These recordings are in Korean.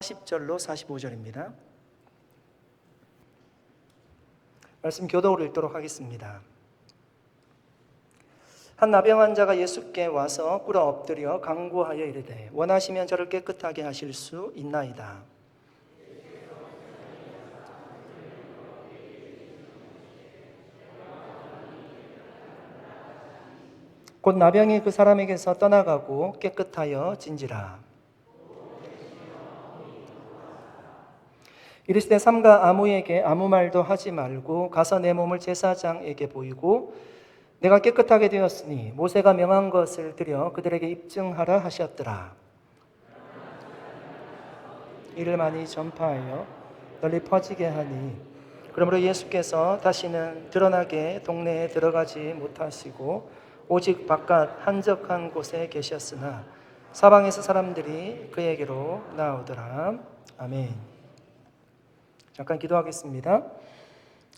40절로 45절입니다. 말씀 교독을 읽도록 하겠습니다. 한 나병 환자가 예수께 와서 꿇어 엎드려 간구하여 이르되 원하시면 저를 깨끗하게 하실 수 있나이다. 곧 나병이 그 사람에게서 떠나가고 깨끗하여 진지라. 이르시되 삼가 아무에게 아무 말도 하지 말고 가서 내 몸을 제사장에게 보이고 내가 깨끗하게 되었으니 모세가 명한 것을 드려 그들에게 입증하라 하셨더라. 이를 많이 전파하여 널리 퍼지게 하니 그러므로 예수께서 다시는 드러나게 동네에 들어가지 못하시고 오직 바깥 한적한 곳에 계셨으나 사방에서 사람들이 그에게로 나오더라. 아멘. 잠깐 기도하겠습니다.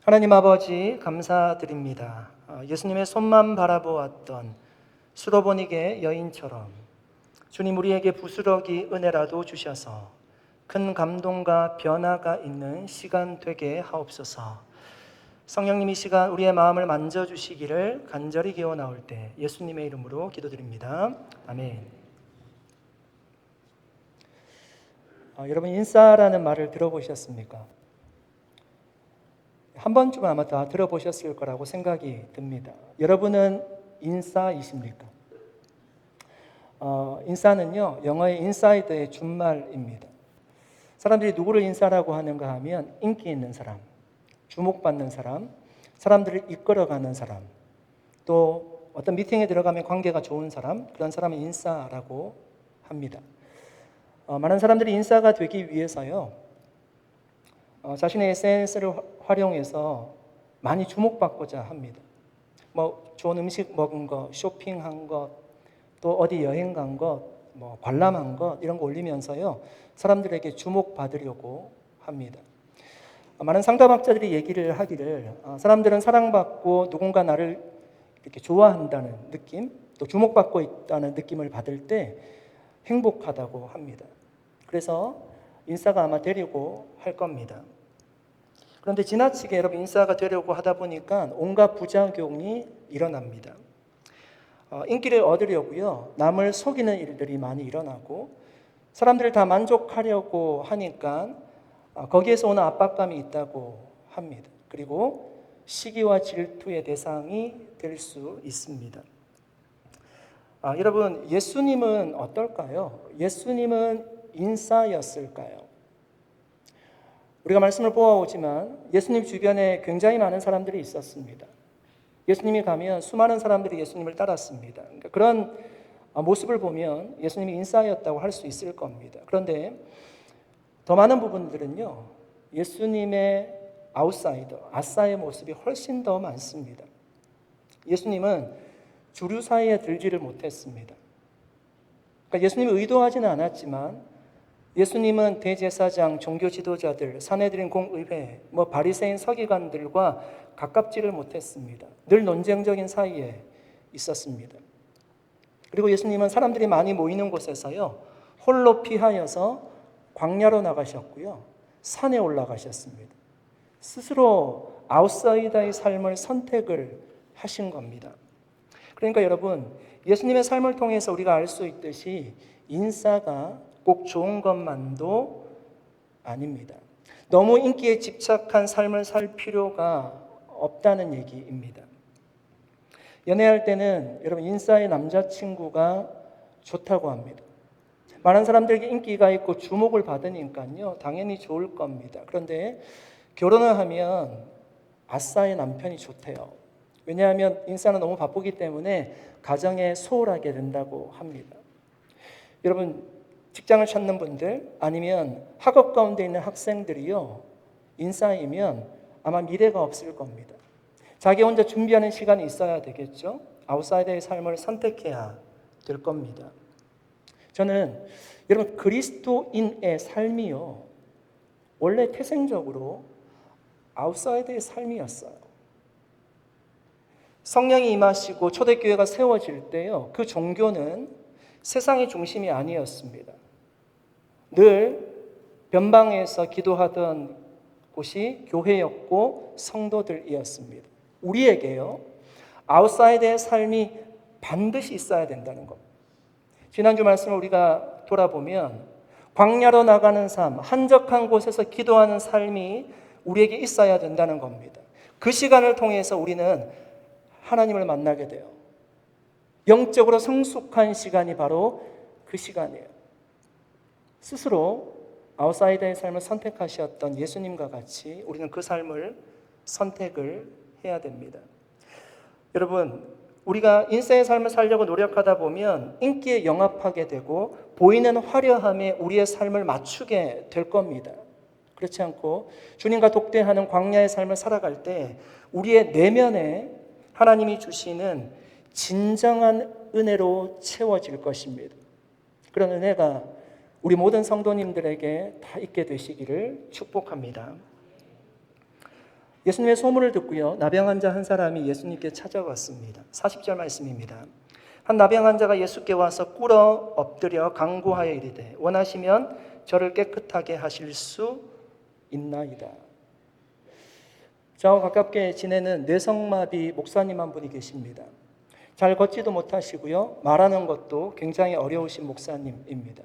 하나님 아버지 감사드립니다. 예수님의 손만 바라보았던 수로보니게 여인처럼 주님 우리에게 부스러기 은혜라도 주셔서 큰 감동과 변화가 있는 시간 되게 하옵소서. 성령님 이 시간 우리의 마음을 만져주시기를 간절히 기원하올 때 예수님의 이름으로 기도드립니다. 아멘. 여러분 인싸라는 말을 들어보셨습니까? 한 번쯤은 아마 다 들어보셨을 거라고 생각이 듭니다. 여러분은 인싸이십니까? 인싸는요, 영어의 인사이드의 준말입니다. 사람들이 누구를 인싸라고 하는가 하면 인기 있는 사람, 주목받는 사람, 사람들을 이끌어가는 사람, 또 어떤 미팅에 들어가면 관계가 좋은 사람, 그런 사람을 인싸라고 합니다. 많은 사람들이 인싸가 되기 위해서요, 자신의 SNS를 활용해서 많이 주목받고자 합니다. 좋은 음식 먹은 것, 쇼핑한 것, 또 어디 여행 간 것, 관람한 것 이런 거 올리면서요 사람들에게 주목받으려고 합니다. 많은 상담학자들이 얘기를 하기를 사람들은 사랑받고 누군가 나를 이렇게 좋아한다는 느낌, 또 주목받고 있다는 느낌을 받을 때 행복하다고 합니다. 그래서 인싸가 아마 되려고 할 겁니다. 그런데 지나치게 여러분 인싸가 되려고 하다 보니까 온갖 부작용이 일어납니다. 인기를 얻으려고요 남을 속이는 일들이 많이 일어나고 사람들을 다 만족하려고 하니까 거기에서 오는 압박감이 있다고 합니다. 그리고 시기와 질투의 대상이 될 수 있습니다. 여러분 예수님은 어떨까요? 예수님은 인싸였을까요? 우리가 말씀을 보아오지만 예수님 주변에 굉장히 많은 사람들이 있었습니다. 예수님이 가면 수많은 사람들이 예수님을 따랐습니다. 그러니까 그런 모습을 보면 예수님이 인싸였다고 할 수 있을 겁니다. 그런데 더 많은 부분들은요, 예수님의 아웃사이더, 아싸의 모습이 훨씬 더 많습니다. 예수님은 주류 사이에 들지를 못했습니다. 그러니까 예수님이 의도하지는 않았지만 예수님은 대제사장, 종교 지도자들, 산헤드린 공의회, 바리새인 서기관들과 가깝지를 못했습니다. 늘 논쟁적인 사이에 있었습니다. 그리고 예수님은 사람들이 많이 모이는 곳에서요 홀로 피하여서 광야로 나가셨고요 산에 올라가셨습니다. 스스로 아웃사이더의 삶을 선택을 하신 겁니다. 그러니까 여러분 예수님의 삶을 통해서 우리가 알 수 있듯이 인싸가 꼭 좋은 것만도 아닙니다. 너무 인기에 집착한 삶을 살 필요가 없다는 얘기입니다. 연애할 때는 여러분 인싸의 남자친구가 좋다고 합니다. 많은 사람들에게 인기가 있고 주목을 받으니까요 당연히 좋을 겁니다. 그런데 결혼을 하면 아싸의 남편이 좋대요. 왜냐하면 인싸는 너무 바쁘기 때문에 가정에 소홀하게 된다고 합니다. 여러분 직장을 찾는 분들 아니면 학업 가운데 있는 학생들이요 인싸이면 아마 미래가 없을 겁니다. 자기 혼자 준비하는 시간이 있어야 되겠죠. 아웃사이더의 삶을 선택해야 될 겁니다. 저는 여러분 그리스도인의 삶이요 원래 태생적으로 아웃사이더의 삶이었어요. 성령이 임하시고 초대교회가 세워질 때요 그 종교는 세상의 중심이 아니었습니다. 늘 변방에서 기도하던 곳이 교회였고 성도들이었습니다. 우리에게요, 아웃사이드의 삶이 반드시 있어야 된다는 것. 지난주 말씀을 우리가 돌아보면 광야로 나가는 삶, 한적한 곳에서 기도하는 삶이 우리에게 있어야 된다는 겁니다. 그 시간을 통해서 우리는 하나님을 만나게 돼요. 영적으로 성숙한 시간이 바로 그 시간이에요. 스스로 아웃사이더의 삶을 선택하셨던 예수님과 같이 우리는 그 삶을 선택을 해야 됩니다. 여러분, 우리가 인생의 삶을 살려고 노력하다 보면 인기에 영합하게 되고 보이는 화려함에 우리의 삶을 맞추게 될 겁니다. 그렇지 않고 주님과 독대하는 광야의 삶을 살아갈 때 우리의 내면에 하나님이 주시는 진정한 은혜로 채워질 것입니다. 그런 은혜가 우리 모든 성도님들에게 다 있게 되시기를 축복합니다. 예수님의 소문을 듣고요, 나병 환자 한 사람이 예수님께 찾아왔습니다. 40절 말씀입니다. 한 나병 환자가 예수께 와서 꿇어 엎드려 간구하여 이르되 원하시면 저를 깨끗하게 하실 수 있나이다. 저와 가깝게 지내는 뇌성마비 목사님 한 분이 계십니다. 잘 걷지도 못하시고요, 말하는 것도 굉장히 어려우신 목사님입니다.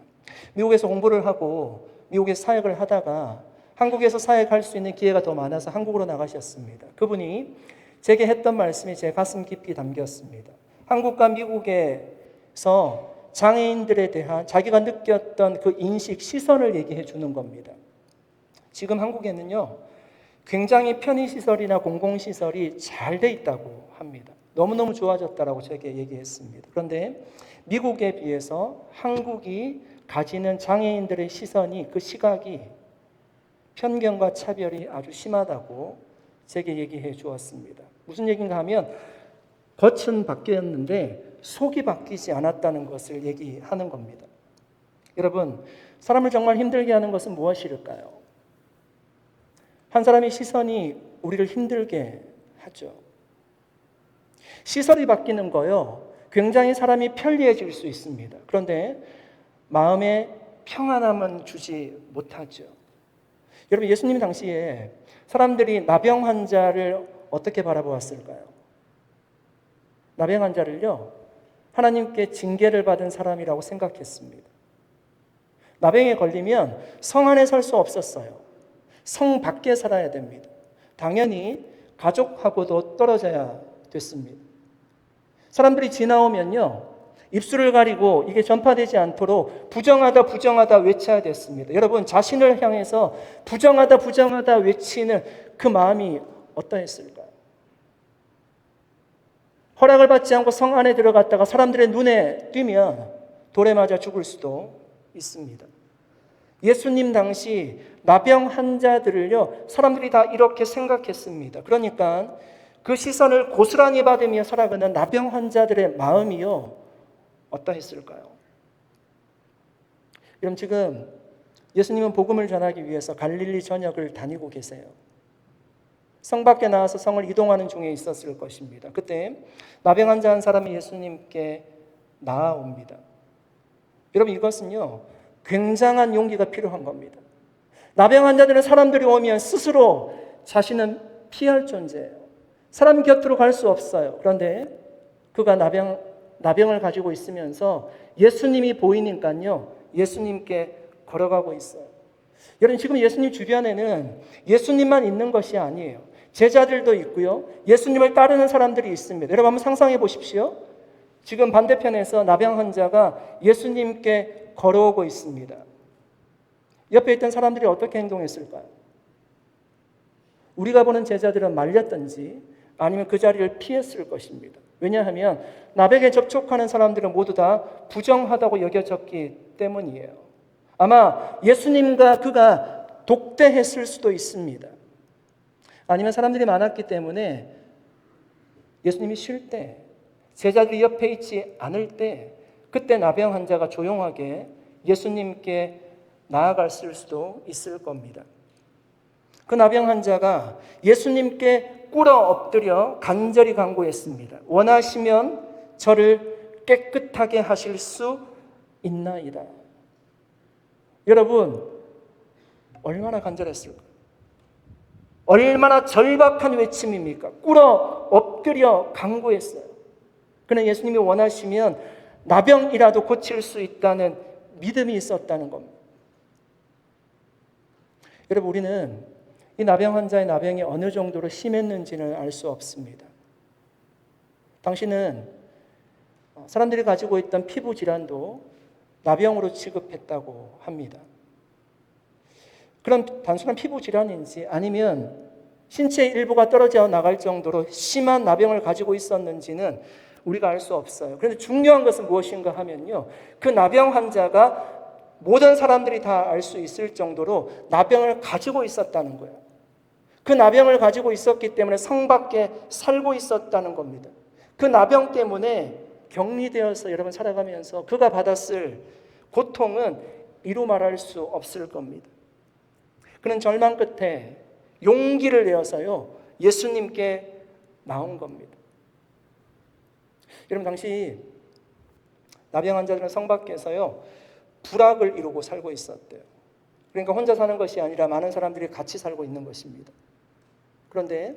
미국에서 공부를 하고 미국에서 사역을 하다가 한국에서 사역할 수 있는 기회가 더 많아서 한국으로 나가셨습니다. 그분이 제게 했던 말씀이 제 가슴 깊이 담겼습니다. 한국과 미국에서 장애인들에 대한 자기가 느꼈던 그 인식, 시선을 얘기해 주는 겁니다. 지금 한국에는요, 굉장히 편의시설이나 공공시설이 잘 돼 있다고 합니다. 너무너무 좋아졌다라고 제게 얘기했습니다. 그런데 미국에 비해서 한국이 가지는 장애인들의 시선이, 그 시각이 편견과 차별이 아주 심하다고 제게 얘기해 주었습니다. 무슨 얘기인가 하면 겉은 바뀌었는데 속이 바뀌지 않았다는 것을 얘기하는 겁니다. 여러분, 사람을 정말 힘들게 하는 것은 무엇일까요? 한 사람의 시선이 우리를 힘들게 하죠. 시설이 바뀌는 거요, 굉장히 사람이 편리해질 수 있습니다. 그런데 마음에 평안함은 주지 못하죠. 여러분, 예수님 당시에 사람들이 나병 환자를 어떻게 바라보았을까요? 나병 환자를요, 하나님께 징계를 받은 사람이라고 생각했습니다. 나병에 걸리면 성 안에 설 수 없었어요. 성 밖에 살아야 됩니다. 당연히 가족하고도 떨어져야 됐습니다. 사람들이 지나오면요, 입술을 가리고 이게 전파되지 않도록 부정하다 외쳐야 됐습니다. 여러분, 자신을 향해서 부정하다 외치는 그 마음이 어떠했을까요? 허락을 받지 않고 성 안에 들어갔다가 사람들의 눈에 띄면 돌에 맞아 죽을 수도 있습니다. 예수님 당시 나병 환자들을요, 사람들이 다 이렇게 생각했습니다. 그러니까 그 시선을 고스란히 받으며 살아가는 나병 환자들의 마음이요, 어떠했을까요? 여러분, 지금 예수님은 복음을 전하기 위해서 갈릴리 전역을 다니고 계세요. 성 밖에 나와서 성을 이동하는 중에 있었을 것입니다. 그때 나병 환자 한 사람이 예수님께 나아옵니다. 여러분, 이것은요, 굉장한 용기가 필요한 겁니다. 나병 환자들은 사람들이 오면 스스로 자신은 피할 존재예요. 사람 곁으로 갈 수 없어요. 그런데 그가 나병을 가지고 있으면서 예수님이 보이니까요, 예수님께 걸어가고 있어요. 여러분, 지금 예수님 주변에는 예수님만 있는 것이 아니에요. 제자들도 있고요, 예수님을 따르는 사람들이 있습니다. 여러분, 한번 상상해 보십시오. 지금 반대편에서 나병 환자가 예수님께 걸어오고 있습니다. 옆에 있던 사람들이 어떻게 행동했을까요? 우리가 보는 제자들은 말렸든지 아니면 그 자리를 피했을 것입니다. 왜냐하면 나병에 접촉하는 사람들은 모두 다 부정하다고 여겨졌기 때문이에요. 아마 예수님과 그가 독대했을 수도 있습니다. 아니면 사람들이 많았기 때문에 예수님이 쉴 때, 제자들이 옆에 있지 않을 때, 그때 나병 환자가 조용하게 예수님께 나아갔을 수도 있을 겁니다. 그 나병 환자가 예수님께 꿇어 엎드려 간절히 간구했습니다. 원하시면 저를 깨끗하게 하실 수 있나이다. 여러분, 얼마나 간절했을까? 얼마나 절박한 외침입니까? 꿇어 엎드려 간구했어요. 그는 예수님이 원하시면 나병이라도 고칠 수 있다는 믿음이 있었다는 겁니다. 여러분, 우리는 이 나병 환자의 나병이 어느 정도로 심했는지는 알 수 없습니다. 당신은 사람들이 가지고 있던 피부 질환도 나병으로 취급했다고 합니다. 그럼 단순한 피부 질환인지 아니면 신체의 일부가 떨어져 나갈 정도로 심한 나병을 가지고 있었는지는 우리가 알 수 없어요. 그런데 중요한 것은 무엇인가 하면요, 그 나병 환자가 모든 사람들이 다 알 수 있을 정도로 나병을 가지고 있었다는 거예요. 그 나병을 가지고 있었기 때문에 성 밖에 살고 있었다는 겁니다. 그 나병 때문에 격리되어서 여러분 살아가면서 그가 받았을 고통은 이루 말할 수 없을 겁니다. 그는 절망 끝에 용기를 내어서요, 예수님께 나온 겁니다. 여러분, 당시 나병 환자들은 성 밖에서요, 불악을 이루고 살고 있었대요. 그러니까 혼자 사는 것이 아니라 많은 사람들이 같이 살고 있는 것입니다. 그런데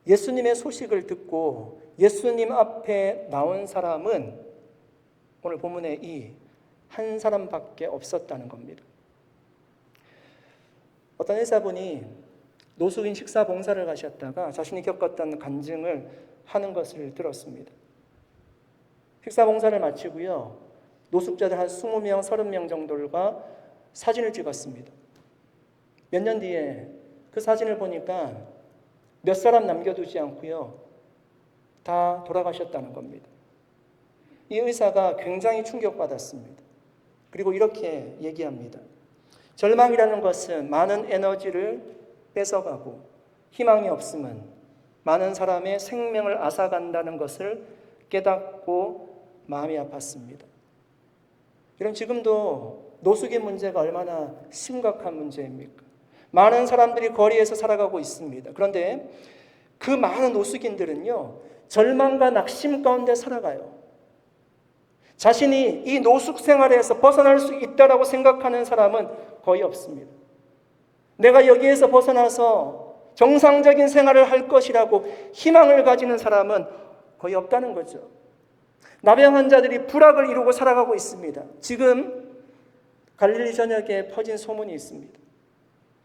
예수님의 소식을 듣고 예수님 앞에 나온 사람은 오늘 본문에 이 한 사람밖에 없었다는 겁니다. 어떤 의사분이 노숙인 식사 봉사를 가셨다가 자신이 겪었던 간증을 하는 것을 들었습니다. 식사 봉사를 마치고요, 노숙자들 한 20명, 30명 정도가 사진을 찍었습니다. 몇 년 뒤에 그 사진을 보니까 몇 사람 남겨두지 않고요, 다 돌아가셨다는 겁니다. 이 의사가 굉장히 충격받았습니다. 그리고 이렇게 얘기합니다. 절망이라는 것은 많은 에너지를 뺏어가고 희망이 없음은 많은 사람의 생명을 앗아간다는 것을 깨닫고 마음이 아팠습니다. 여러분, 지금도 노숙의 문제가 얼마나 심각한 문제입니까? 많은 사람들이 거리에서 살아가고 있습니다. 그런데 그 많은 노숙인들은요, 절망과 낙심 가운데 살아가요. 자신이 이 노숙 생활에서 벗어날 수 있다라고 생각하는 사람은 거의 없습니다. 내가 여기에서 벗어나서 정상적인 생활을 할 것이라고 희망을 가지는 사람은 거의 없다는 거죠. 나병 환자들이 불악을 이루고 살아가고 있습니다. 지금 갈릴리 전역에 퍼진 소문이 있습니다.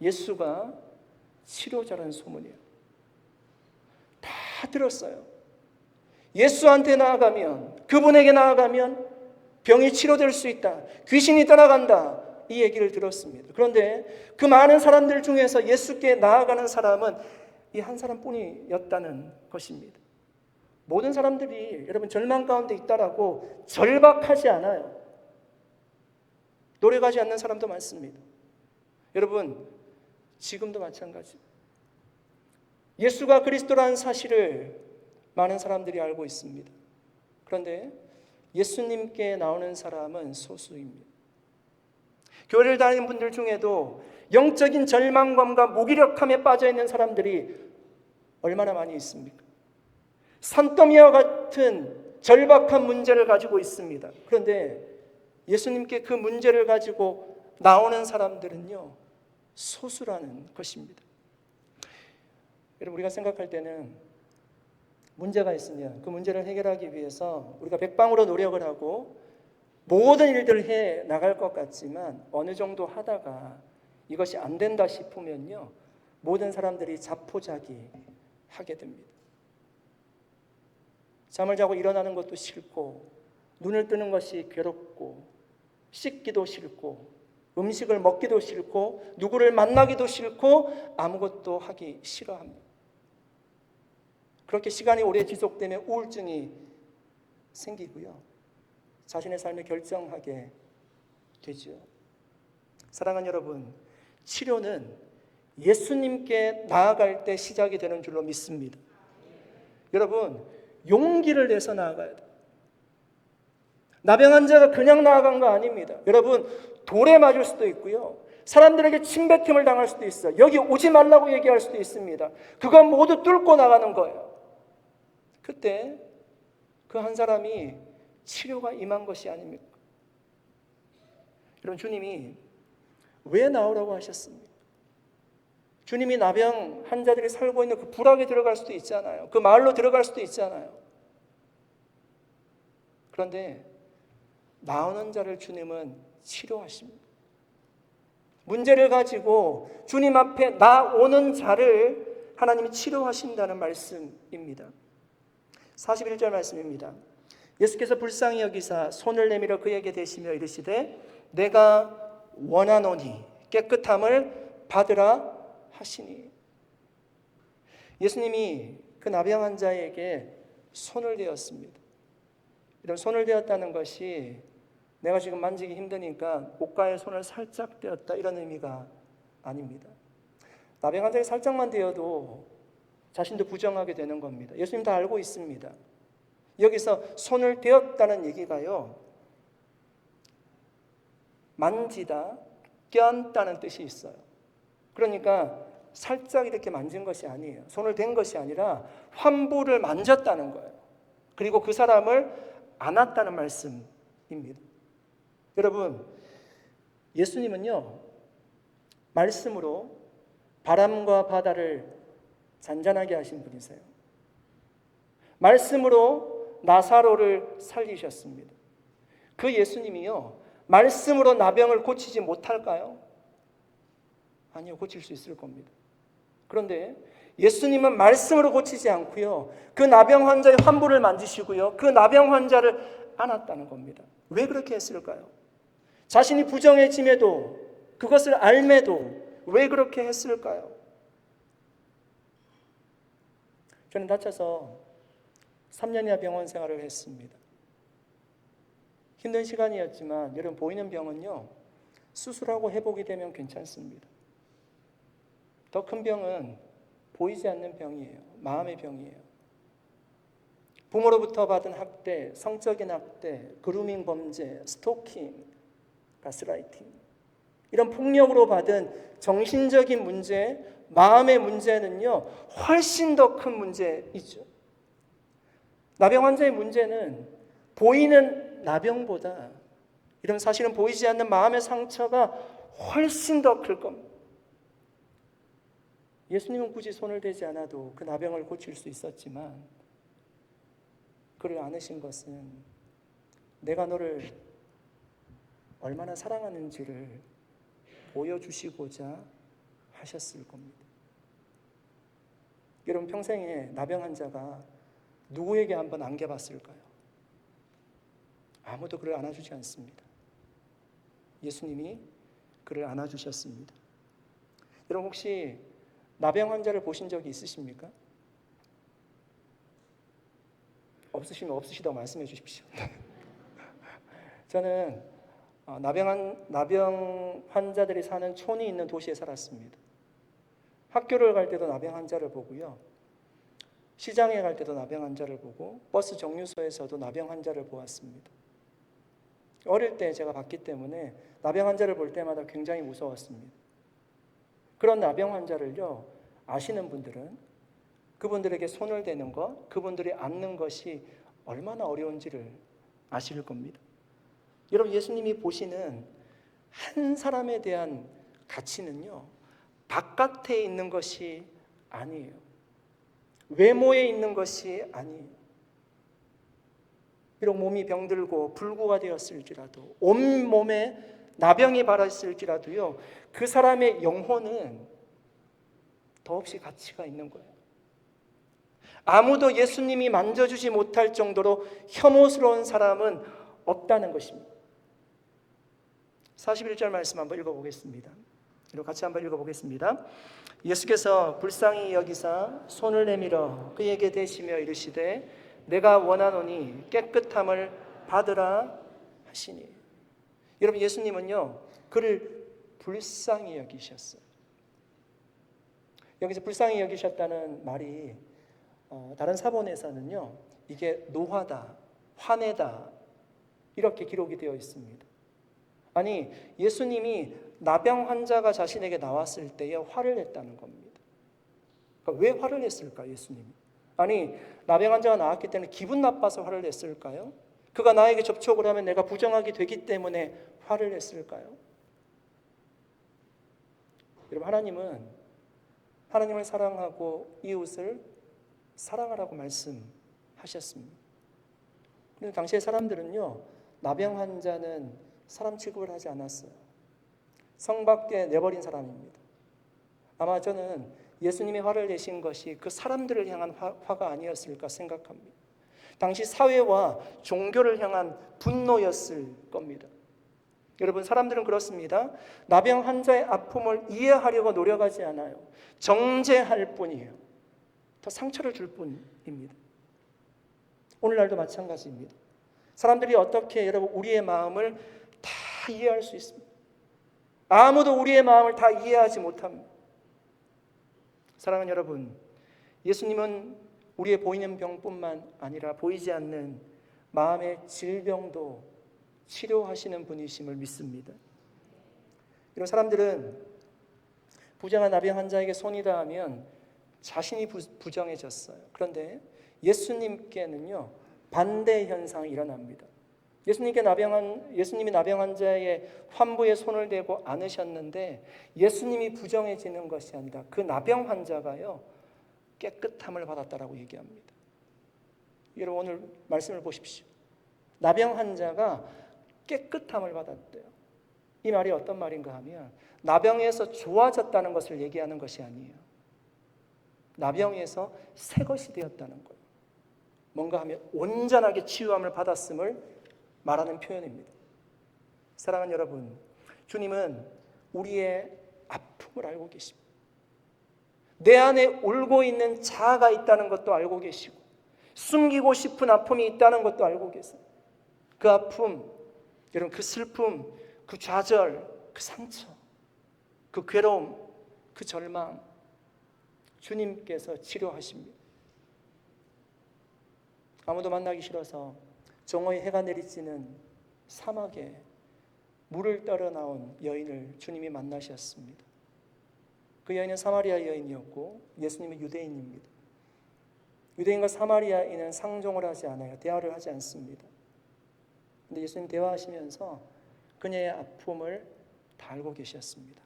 예수가 치료자라는 소문이에요. 다 들었어요. 예수한테 나아가면, 그분에게 나아가면 병이 치료될 수 있다, 귀신이 떠나간다, 이 얘기를 들었습니다. 그런데 그 많은 사람들 중에서 예수께 나아가는 사람은 이 한 사람뿐이었다는 것입니다. 모든 사람들이 여러분 절망 가운데 있다라고 절박하지 않아요. 노래 가지 않는 사람도 많습니다. 여러분, 지금도 마찬가지입니다. 예수가 그리스도라는 사실을 많은 사람들이 알고 있습니다. 그런데 예수님께 나오는 사람은 소수입니다. 교회를 다니는 분들 중에도 영적인 절망감과 무기력함에 빠져 있는 사람들이 얼마나 많이 있습니까? 산더미와 같은 절박한 문제를 가지고 있습니다. 그런데 예수님께 그 문제를 가지고 나오는 사람들은요, 소수라는 것입니다. 여러분, 우리가 생각할 때는 문제가 있으면 그 문제를 해결하기 위해서 우리가 백방으로 노력을 하고 모든 일들을 해 나갈 것 같지만 어느 정도 하다가 이것이 안 된다 싶으면요, 모든 사람들이 자포자기 하게 됩니다. 잠을 자고 일어나는 것도 싫고, 눈을 뜨는 것이 괴롭고, 씻기도 싫고, 음식을 먹기도 싫고, 누구를 만나기도 싫고, 아무것도 하기 싫어합니다. 그렇게 시간이 오래 지속되면 우울증이 생기고요, 자신의 삶을 결정하게 되죠. 사랑하는 여러분, 치료는 예수님께 나아갈 때 시작이 되는 줄로 믿습니다. 여러분, 용기를 내서 나아가야 돼요. 나병 환자가 그냥 나아간 거 아닙니다. 여러분, 돌에 맞을 수도 있고요, 사람들에게 침뱉음을 당할 수도 있어요. 여기 오지 말라고 얘기할 수도 있습니다. 그건 모두 뚫고 나가는 거예요. 그때 그 한 사람이 치료가 임한 것이 아닙니까? 여러분, 주님이 왜 나오라고 하셨습니까? 주님이 나병 환자들이 살고 있는 그 부락에 들어갈 수도 있잖아요. 그 마을로 들어갈 수도 있잖아요. 그런데 나오는 자를 주님은 치료하십니다. 문제를 가지고 주님 앞에 나오는 자를 하나님이 치료하신다는 말씀입니다. 41절 말씀입니다. 예수께서 불쌍히 여기사 손을 내밀어 그에게 대시며 이르시되 내가 원하노니 깨끗함을 받으라 하시니. 예수님이 그 나병 환자에게 손을 대었습니다. 이런 손을 대었다는 것이 내가 지금 만지기 힘드니까 옷가에 손을 살짝 대었다 이런 의미가 아닙니다. 나병 환자에 살짝만 대어도 자신도 부정하게 되는 겁니다. 예수님 다 알고 있습니다. 여기서 손을 대었다는 얘기가요, 만지다, 껴안다는 뜻이 있어요. 그러니까 살짝 이렇게 만진 것이 아니에요. 손을 댄 것이 아니라 환부를 만졌다는 거예요. 그리고 그 사람을 안았다는 말씀입니다. 여러분, 예수님은요, 말씀으로 바람과 바다를 잔잔하게 하신 분이세요. 말씀으로 나사로를 살리셨습니다. 그 예수님이요, 말씀으로 나병을 고치지 못할까요? 아니요, 고칠 수 있을 겁니다. 그런데 예수님은 말씀으로 고치지 않고요, 그 나병 환자의 환부를 만지시고요, 그 나병 환자를 안았다는 겁니다. 왜 그렇게 했을까요? 자신이 부정해짐에도, 그것을 알매도 왜 그렇게 했을까요? 저는 다쳐서 3년이나 병원 생활을 했습니다. 힘든 시간이었지만 여러분, 보이는 병은요, 수술하고 회복이 되면 괜찮습니다. 더 큰 병은 보이지 않는 병이에요. 마음의 병이에요. 부모로부터 받은 학대, 성적인 학대, 그루밍 범죄, 스토킹, 가스라이팅, 이런 폭력으로 받은 정신적인 문제, 마음의 문제는요, 훨씬 더 큰 문제이죠. 나병 환자의 문제는 보이는 나병보다 이런 사실은 보이지 않는 마음의 상처가 훨씬 더 클 겁니다. 예수님은 굳이 손을 대지 않아도 그 나병을 고칠 수 있었지만 그를 안으신 것은 내가 너를 얼마나 사랑하는지를 보여주시고자 하셨을 겁니다. 여러분, 평생에 나병 환자가 누구에게 한번 안겨봤을까요? 아무도 그를 안아주지 않습니다. 예수님이 그를 안아주셨습니다. 여러분, 혹시 나병 환자를 보신 적이 있으십니까? 없으시면 없으시다고 말씀해 주십시오. 저는 나병 환자들이 사는 촌이 있는 도시에 살았습니다. 학교를 갈 때도 나병 환자를 보고요, 시장에 갈 때도 나병 환자를 보고, 버스 정류소에서도 나병 환자를 보았습니다. 어릴 때 제가 봤기 때문에 나병 환자를 볼 때마다 굉장히 무서웠습니다. 그런 나병 환자를요, 아시는 분들은 그분들에게 손을 대는 것, 그분들이 안는 것이 얼마나 어려운지를 아실 겁니다. 여러분, 예수님이 보시는 한 사람에 대한 가치는요, 바깥에 있는 것이 아니에요. 외모에 있는 것이 아니에요. 비록 몸이 병들고 불구가 되었을지라도, 온몸에 나병이 발했을지라도요, 그 사람의 영혼은 더없이 가치가 있는 거예요. 아무도 예수님이 만져주지 못할 정도로 혐오스러운 사람은 없다는 것입니다. 41절 말씀 한번 읽어보겠습니다. 같이 한번 읽어보겠습니다. 예수께서 불쌍히 여기사 손을 내밀어 그에게 대시며 이르시되 내가 원하노니 깨끗함을 받으라 하시니. 여러분, 예수님은요, 그를 불쌍히 여기셨어요. 여기서 불쌍히 여기셨다는 말이 다른 사본에서는요, 이게 노하다, 화내다 이렇게 기록이 되어 있습니다. 아니, 예수님이 나병 환자가 자신에게 나왔을 때에 화를 냈다는 겁니다. 그러니까 왜 화를 냈을까, 예수님이? 아니, 나병 환자가 나왔기 때문에 기분 나빠서 화를 냈을까요? 그가 나에게 접촉을 하면 내가 부정하게 되기 때문에 화를 냈을까요? 여러분, 하나님은 하나님을 사랑하고 이웃을 사랑하라고 말씀하셨습니다. 그런데 당시의 사람들은요, 나병 환자는 사람 취급을 하지 않았어요. 성 밖에 내버린 사람입니다. 아마 저는 예수님이 화를 내신 것이 그 사람들을 향한 화가 아니었을까 생각합니다. 당시 사회와 종교를 향한 분노였을 겁니다. 여러분, 사람들은 그렇습니다. 나병 환자의 아픔을 이해하려고 노력하지 않아요. 정죄할 뿐이에요. 더 상처를 줄 뿐입니다. 오늘날도 마찬가지입니다. 사람들이 어떻게 여러분 우리의 마음을 다 이해할 수 있습니다. 아무도 우리의 마음을 다 이해하지 못합니다. 사랑하는 여러분, 예수님은 우리의 보이는 병뿐만 아니라 보이지 않는 마음의 질병도 치료하시는 분이심을 믿습니다. 이런 사람들은 부정한 나병 환자에게 손이 닿으면 자신이 부정해졌어요. 그런데 예수님께는요, 반대 현상이 일어납니다. 예수님이 나병 환자의 환부에 손을 대고 안으셨는데 예수님이 부정해지는 것이 아니라 그 나병 환자가요, 깨끗함을 받았다라고 얘기합니다. 여러분, 오늘 말씀을 보십시오. 나병 환자가 깨끗함을 받았대요. 이 말이 어떤 말인가 하면 나병에서 좋아졌다는 것을 얘기하는 것이 아니에요. 나병에서 새 것이 되었다는 거예요. 뭔가 하면 온전하게 치유함을 받았음을 말하는 표현입니다. 사랑하는 여러분, 주님은 우리의 아픔을 알고 계십니다. 내 안에 울고 있는 자아가 있다는 것도 알고 계시고 숨기고 싶은 아픔이 있다는 것도 알고 계세요. 그 아픔, 여러분, 그 슬픔, 그 좌절, 그 상처, 그 괴로움, 그 절망, 주님께서 치료하십니다. 아무도 만나기 싫어서 정오에 해가 내리쬐는 사막에 물을 따라 나온 여인을 주님이 만나셨습니다. 그 여인은 사마리아 여인이었고 예수님은 유대인입니다. 유대인과 사마리아인은 상종을 하지 않아요. 대화를 하지 않습니다. 그런데 예수님 대화하시면서 그녀의 아픔을 다 알고 계셨습니다.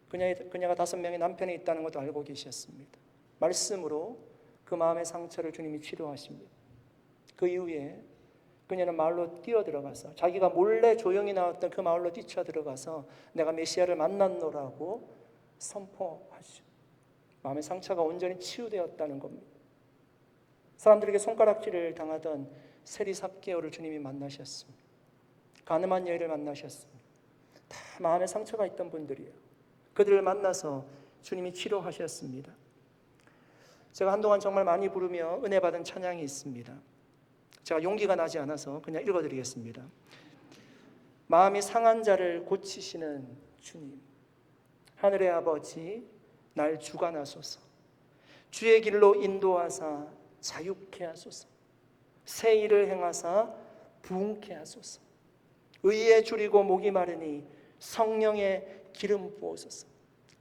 그녀가 5명의 남편이 있다는 것도 알고 계셨습니다. 말씀으로 그 마음의 상처를 주님이 치료하십니다. 그 이후에 그녀는 마을로 뛰어들어가서 자기가 몰래 조용히 나왔던 그 마을로 뛰쳐들어가서 내가 메시아를 만났노라고 선포하죠. 마음의 상처가 온전히 치유되었다는 겁니다. 사람들에게 손가락질을 당하던 세리삽개오를 주님이 만나셨습니다. 가늠한 여인을 만나셨습니다. 다 마음의 상처가 있던 분들이에요. 그들을 만나서 주님이 치료하셨습니다. 제가 한동안 정말 많이 부르며 은혜 받은 찬양이 있습니다. 제가 용기가 나지 않아서 그냥 읽어드리겠습니다. 마음이 상한 자를 고치시는 주님, 하늘의 아버지, 날 주관하소서. 주의 길로 인도하사 자유케 하소서. 새 일을 행하사 부흥케 하소서. 의에 줄이고 목이 마르니 성령의 기름 부어소서.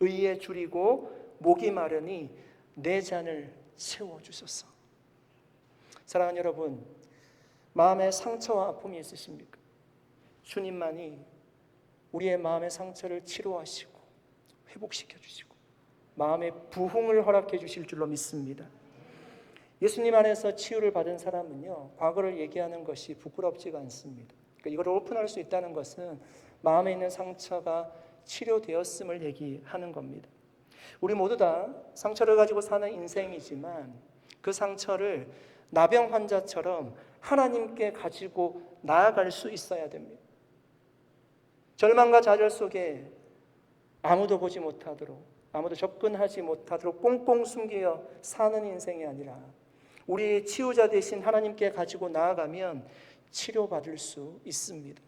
의에 줄이고 목이 마르니 내 잔을 채워주소서. 사랑하는 여러분, 마음의 상처와 아픔이 있으십니까? 주님만이 우리의 마음의 상처를 치료하시고 회복시켜 주시고 마음의 부흥을 허락해 주실 줄로 믿습니다. 예수님 안에서 치유를 받은 사람은요, 과거를 얘기하는 것이 부끄럽지가 않습니다. 그러니까 이걸 오픈할 수 있다는 것은 마음에 있는 상처가 치료되었음을 얘기하는 겁니다. 우리 모두 다 상처를 가지고 사는 인생이지만 그 상처를 나병 환자처럼 하나님께 가지고 나아갈 수 있어야 됩니다. 절망과 좌절 속에 아무도 보지 못하도록, 아무도 접근하지 못하도록 꽁꽁 숨겨 사는 인생이 아니라 우리 치유자 되신 하나님께 가지고 나아가면 치료받을 수 있습니다.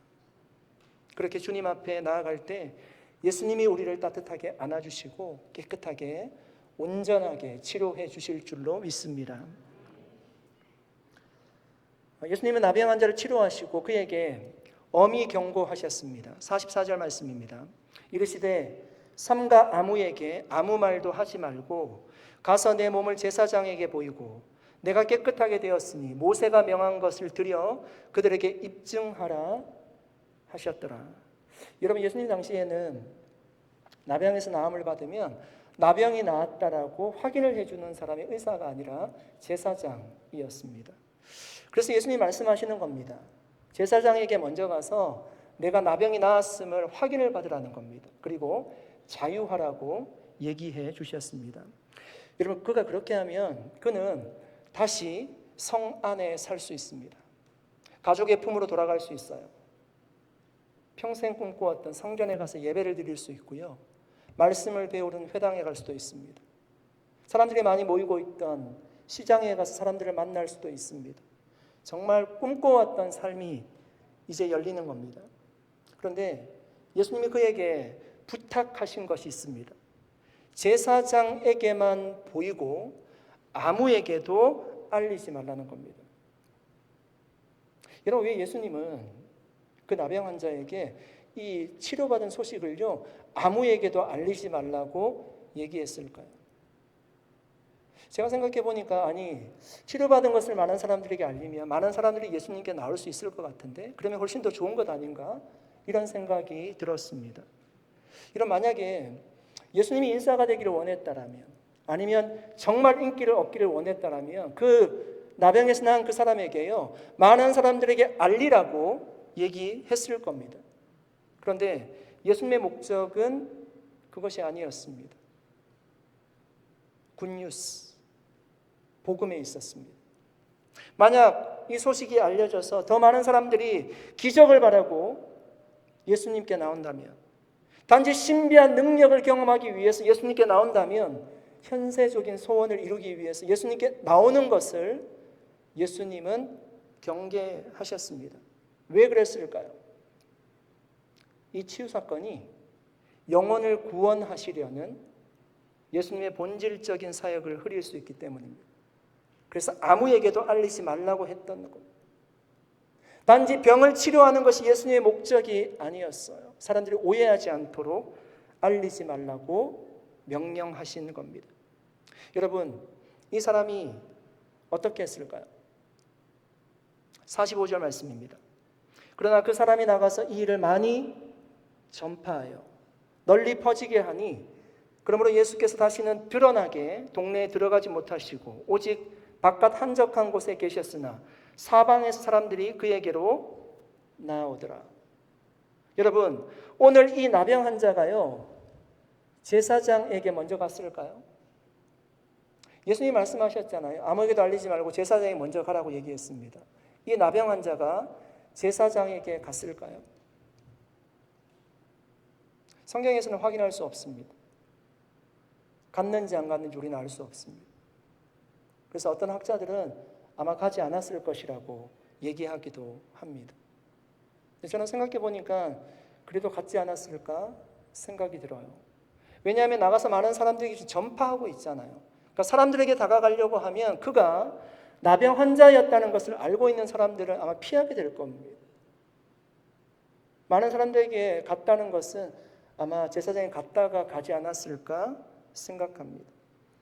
그렇게 주님 앞에 나아갈 때 예수님이 우리를 따뜻하게 안아주시고 깨끗하게 온전하게 치료해 주실 줄로 믿습니다. 예수님은 나병 환자를 치료하시고 그에게 엄히 경고하셨습니다. 44절 말씀입니다. 이르시되 삼가 아무에게 아무 말도 하지 말고 가서 내 몸을 제사장에게 보이고 내가 깨끗하게 되었으니 모세가 명한 것을 드려 그들에게 입증하라 하셨더라. 여러분, 예수님 당시에는 나병에서 나음을 받으면 나병이 나았다라고 확인을 해주는 사람이 의사가 아니라 제사장이었습니다. 그래서 예수님이 말씀하시는 겁니다. 제사장에게 먼저 가서 내가 나병이 나았음을 확인을 받으라는 겁니다. 그리고 자유하라고 얘기해 주셨습니다. 여러분, 그가 그렇게 하면 그는 다시 성 안에 살 수 있습니다. 가족의 품으로 돌아갈 수 있어요. 평생 꿈꿔왔던 성전에 가서 예배를 드릴 수 있고요. 말씀을 배우는 회당에 갈 수도 있습니다. 사람들이 많이 모이고 있던 시장에 가서 사람들을 만날 수도 있습니다. 정말 꿈꿔왔던 삶이 이제 열리는 겁니다. 그런데 예수님이 그에게 부탁하신 것이 있습니다. 제사장에게만 보이고 아무에게도 알리지 말라는 겁니다. 여러분, 왜 예수님은 그 나병 환자에게 이 치료받은 소식을요 아무에게도 알리지 말라고 얘기했을까요? 제가 생각해 보니까 아니, 치료받은 것을 많은 사람들에게 알리면 많은 사람들이 예수님께 나올 수 있을 것 같은데 그러면 훨씬 더 좋은 것 아닌가? 이런 생각이 들었습니다. 이런 만약에 예수님이 인싸가 되기를 원했다라면, 아니면 정말 인기를 얻기를 원했다라면 그 나병에서 난 그 사람에게요 많은 사람들에게 알리라고 얘기했을 겁니다. 그런데 예수님의 목적은 그것이 아니었습니다. 굿뉴스, 복음에 있었습니다. 만약 이 소식이 알려져서 더 많은 사람들이 기적을 바라고 예수님께 나온다면, 단지 신비한 능력을 경험하기 위해서 예수님께 나온다면, 현세적인 소원을 이루기 위해서 예수님께 나오는 것을 예수님은 경계하셨습니다. 왜 그랬을까요? 이 치유 사건이 영혼을 구원하시려는 예수님의 본질적인 사역을 흐릴 수 있기 때문입니다. 그래서 아무에게도 알리지 말라고 했던 겁니다. 단지 병을 치료하는 것이 예수님의 목적이 아니었어요. 사람들이 오해하지 않도록 알리지 말라고 명령하신 겁니다. 여러분, 이 사람이 어떻게 했을까요? 45절 말씀입니다. 그러나 그 사람이 나가서 이 일을 많이 전파하여 널리 퍼지게 하니, 그러므로 예수께서 다시는 드러나게 동네에 들어가지 못하시고 오직 바깥 한적한 곳에 계셨으나 사방에서 사람들이 그에게로 나오더라. 여러분, 오늘 이 나병 환자가요 제사장에게 먼저 갔을까요? 예수님이 말씀하셨잖아요. 아무에게도 알리지 말고 제사장에 먼저 가라고 얘기했습니다. 이 나병 환자가 제사장에게 갔을까요? 성경에서는 확인할 수 없습니다. 갔는지 안 갔는지 우리는 알 수 없습니다. 그래서 어떤 학자들은 아마 가지 않았을 것이라고 얘기하기도 합니다. 저는 생각해 보니까 그래도 갔지 않았을까 생각이 들어요. 왜냐하면 나가서 많은 사람들이 전파하고 있잖아요. 그러니까 사람들에게 다가가려고 하면 그가 나병 환자였다는 것을 알고 있는 사람들은 아마 피하게 될 겁니다. 많은 사람들에게 갔다는 것은 아마 제사장에 갔다가 가지 않았을까 생각합니다.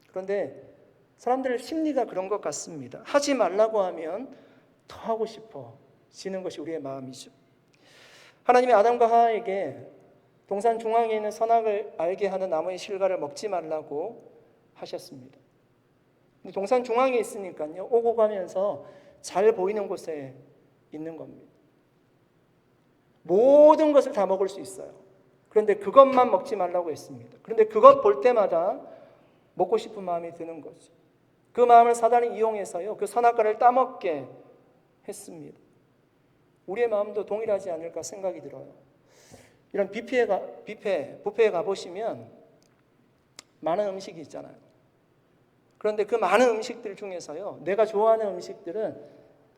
그런데 사람들의 심리가 그런 것 같습니다. 하지 말라고 하면 더 하고 싶어지는 것이 우리의 마음이죠. 하나님이 아담과 하와에게 동산 중앙에 있는 선악을 알게 하는 나무의 실과를 먹지 말라고 하셨습니다. 근데 동산 중앙에 있으니까요, 오고 가면서 잘 보이는 곳에 있는 겁니다. 모든 것을 다 먹을 수 있어요. 그런데 그것만 먹지 말라고 했습니다. 그런데 그것 볼 때마다 먹고 싶은 마음이 드는 거죠. 그 마음을 사단이 이용해서요, 그 선악과를 따먹게 했습니다. 우리의 마음도 동일하지 않을까 생각이 들어요. 이런 뷔페에 가보시면 많은 음식이 있잖아요. 그런데 그 많은 음식들 중에서요, 내가 좋아하는 음식들은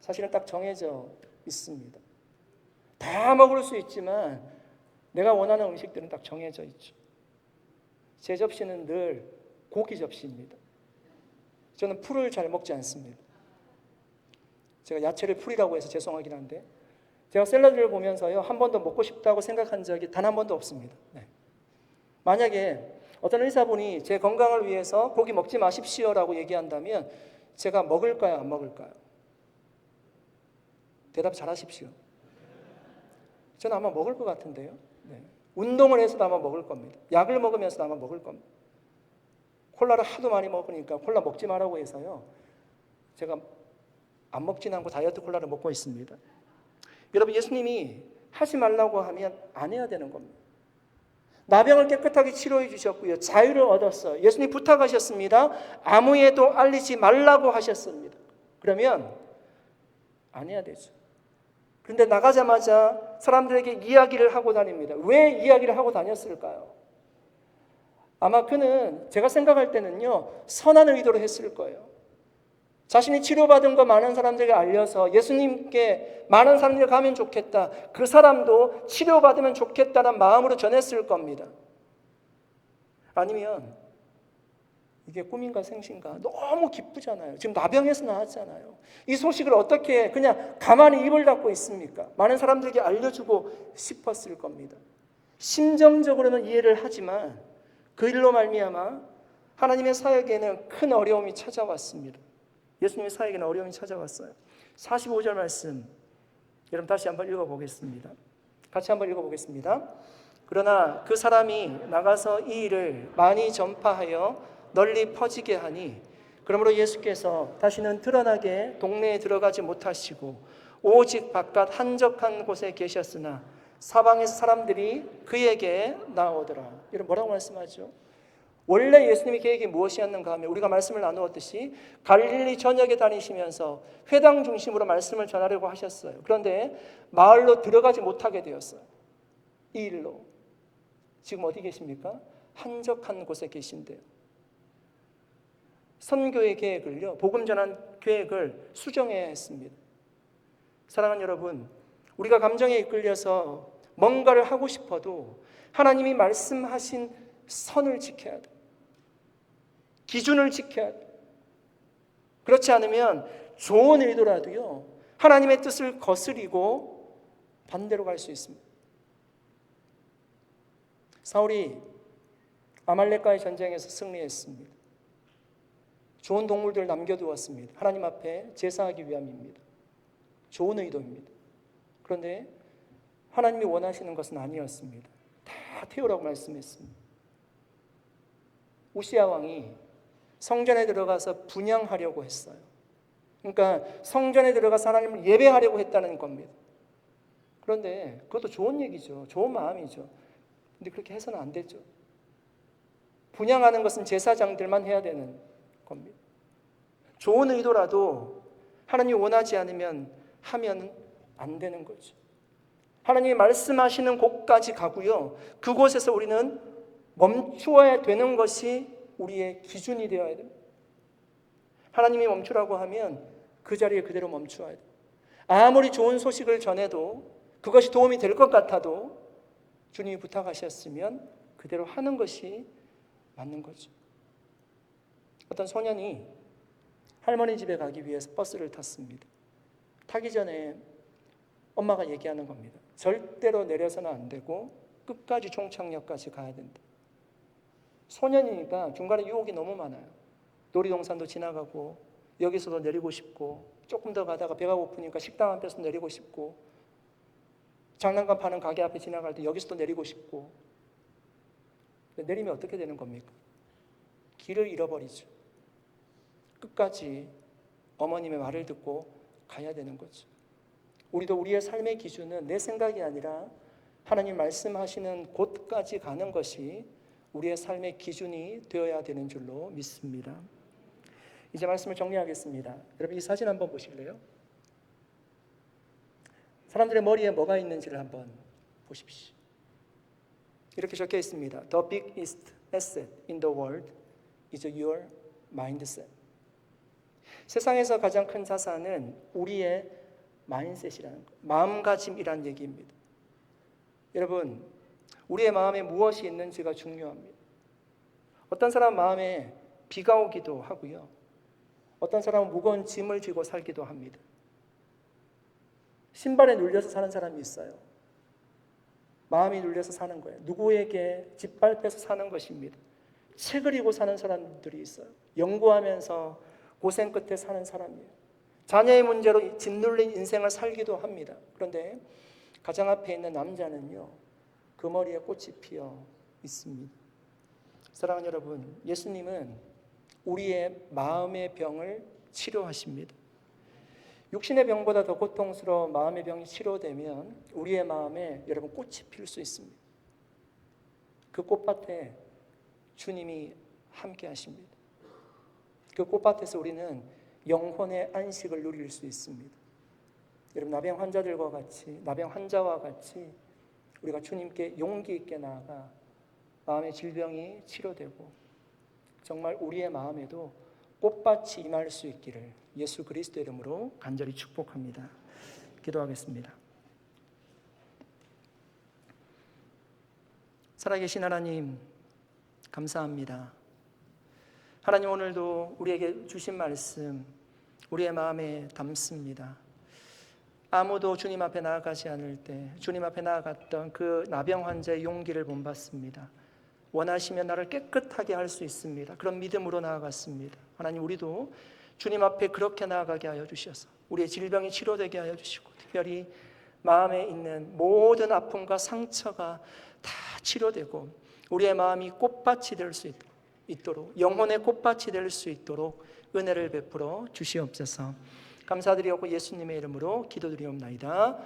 사실은 딱 정해져 있습니다. 다 먹을 수 있지만 내가 원하는 음식들은 딱 정해져 있죠. 제 접시는 늘 고기 접시입니다. 저는 풀을 잘 먹지 않습니다. 제가 야채를 풀이라고 해서 죄송하긴 한데, 제가 샐러드를 보면서요, 한 번도 먹고 싶다고 생각한 적이 단 한 번도 없습니다. 네. 만약에 어떤 의사분이 제 건강을 위해서 고기 먹지 마십시오라고 얘기한다면 제가 먹을까요, 안 먹을까요? 대답 잘하십시오. 저는 아마 먹을 것 같은데요. 네. 운동을 해서도 아마 먹을 겁니다. 약을 먹으면서도 아마 먹을 겁니다. 콜라를 하도 많이 먹으니까 콜라 먹지 말라고 해서요, 제가 안 먹진 않고 다이어트 콜라를 먹고 있습니다. 여러분, 예수님이 하지 말라고 하면 안 해야 되는 겁니다. 나병을 깨끗하게 치료해 주셨고요, 자유를 얻었어요. 예수님 부탁하셨습니다. 아무에도 알리지 말라고 하셨습니다. 그러면 안 해야 되죠. 그런데 나가자마자 사람들에게 이야기를 하고 다닙니다. 왜 이야기를 하고 다녔을까요? 아마 그는, 제가 생각할 때는요, 선한 의도로 했을 거예요. 자신이 치료받은 거 많은 사람들에게 알려서 예수님께 많은 사람들이 가면 좋겠다, 그 사람도 치료받으면 좋겠다는 마음으로 전했을 겁니다. 아니면 이게 꿈인가 생신가, 너무 기쁘잖아요. 지금 나병에서 나왔잖아요. 이 소식을 어떻게 그냥 가만히 입을 닫고 있습니까? 많은 사람들에게 알려주고 싶었을 겁니다. 심정적으로는 이해를 하지만 그 일로 말미암아 하나님의 사역에는 큰 어려움이 찾아왔습니다. 예수님의 사역에는 어려움이 찾아왔어요. 45절 말씀, 여러분 다시 한번 읽어보겠습니다. 같이 한번 읽어보겠습니다. 그러나 그 사람이 나가서 이 일을 많이 전파하여 널리 퍼지게 하니, 그러므로 예수께서 다시는 드러나게 동네에 들어가지 못하시고 오직 바깥 한적한 곳에 계셨으나 사방에서 사람들이 그에게 나오더라. 여러분, 뭐라고 말씀하죠? 원래 예수님의 계획이 무엇이었는가 하면, 우리가 말씀을 나누었듯이 갈릴리 전역에 다니시면서 회당 중심으로 말씀을 전하려고 하셨어요. 그런데 마을로 들어가지 못하게 되었어요. 이 일로. 지금 어디 계십니까? 한적한 곳에 계신데요. 선교의 계획을요, 복음 전환 계획을 수정해야 했습니다. 사랑하는 여러분, 우리가 감정에 이끌려서 뭔가를 하고 싶어도 하나님이 말씀하신 선을 지켜야 돼요. 기준을 지켜야 돼요. 그렇지 않으면 좋은 의도라도요, 하나님의 뜻을 거스리고 반대로 갈 수 있습니다. 사울이 아말렉과의 전쟁에서 승리했습니다. 좋은 동물들 남겨두었습니다. 하나님 앞에 제사하기 위함입니다. 좋은 의도입니다. 그런데 하나님이 원하시는 것은 아니었습니다. 다 태우라고 말씀했습니다. 우시야 왕이 성전에 들어가서 분향하려고 했어요. 그러니까 성전에 들어가서 하나님을 예배하려고 했다는 겁니다. 그런데 그것도 좋은 얘기죠. 좋은 마음이죠. 근데 그렇게 해서는 안 되죠. 분향하는 것은 제사장들만 해야 되는 겁니다. 좋은 의도라도 하나님이 원하지 않으면 하면 안 되는 거죠. 하나님이 말씀하시는 곳까지 가고요, 그곳에서 우리는 멈추어야 되는 것이 우리의 기준이 되어야 됩니다. 하나님이 멈추라고 하면 그 자리에 그대로 멈추어야 돼요. 아무리 좋은 소식을 전해도, 그것이 도움이 될 것 같아도 주님이 부탁하셨으면 그대로 하는 것이 맞는 거죠. 어떤 소년이 할머니 집에 가기 위해서 버스를 탔습니다. 타기 전에 엄마가 얘기하는 겁니다. 절대로 내려서는 안 되고 끝까지 종착역까지 가야 된다. 소년이니까 중간에 유혹이 너무 많아요. 놀이동산도 지나가고 여기서도 내리고 싶고, 조금 더 가다가 배가 고프니까 식당 앞에서 내리고 싶고, 장난감 파는 가게 앞에 지나갈 때 여기서도 내리고 싶고. 내리면 어떻게 되는 겁니까? 길을 잃어버리죠. 끝까지 어머님의 말을 듣고 가야 되는 거죠. 우리도 우리의 삶의 기준은 내 생각이 아니라 하나님 말씀하시는 곳까지 가는 것이 우리의 삶의 기준이 되어야 되는 줄로 믿습니다. 이제 말씀을 정리하겠습니다. 여러분, 이 사진 한번 보실래요? 사람들의 머리에 뭐가 있는지를 한번 보십시오. 이렇게 적혀 있습니다. The biggest asset in the world is your mindset. 세상에서 가장 큰 자산은 우리의 마인셋이라는 것, 마음가짐이라는 얘기입니다. 여러분, 우리의 마음에 무엇이 있는지가 중요합니다. 어떤 사람 마음에 비가 오기도 하고요, 어떤 사람은 무거운 짐을 지고 살기도 합니다. 신발에 눌려서 사는 사람이 있어요. 마음이 눌려서 사는 거예요. 누구에게 짓밟혀서 사는 것입니다. 책을 읽고 사는 사람들이 있어요. 연구하면서 고생 끝에 사는 사람이에요. 자녀의 문제로 짓눌린 인생을 살기도 합니다. 그런데 가장 앞에 있는 남자는요, 그 머리에 꽃이 피어 있습니다. 사랑하는 여러분, 예수님은 우리의 마음의 병을 치료하십니다. 육신의 병보다 더 고통스러운 마음의 병이 치료되면 우리의 마음에 여러분 꽃이 필 수 있습니다. 그 꽃밭에 주님이 함께 하십니다. 그 꽃밭에서 우리는 영혼의 안식을 누릴 수 있습니다. 여러분, 나병 환자들과 같이, 나병 환자와 같이 우리가 주님께 용기 있게 나아가 마음의 질병이 치료되고 정말 우리의 마음에도 꽃밭이 임할 수 있기를 예수 그리스도의 이름으로 간절히 축복합니다. 기도하겠습니다. 살아계신 하나님, 감사합니다. 하나님, 오늘도 우리에게 주신 말씀 우리의 마음에 담습니다. 아무도 주님 앞에 나아가지 않을 때 주님 앞에 나아갔던 그 나병 환자의 용기를 본받습니다. 원하시면 나를 깨끗하게 할 수 있습니다. 그런 믿음으로 나아갔습니다. 하나님, 우리도 주님 앞에 그렇게 나아가게 하여 주셔서 우리의 질병이 치료되게 하여 주시고, 특별히 마음에 있는 모든 아픔과 상처가 다 치료되고 우리의 마음이 꽃밭이 될 수 있도록, 영혼의 꽃밭이 될 수 있도록 은혜를 베풀어 주시옵소서. 감사드리옵고 예수님의 이름으로 기도드리옵나이다.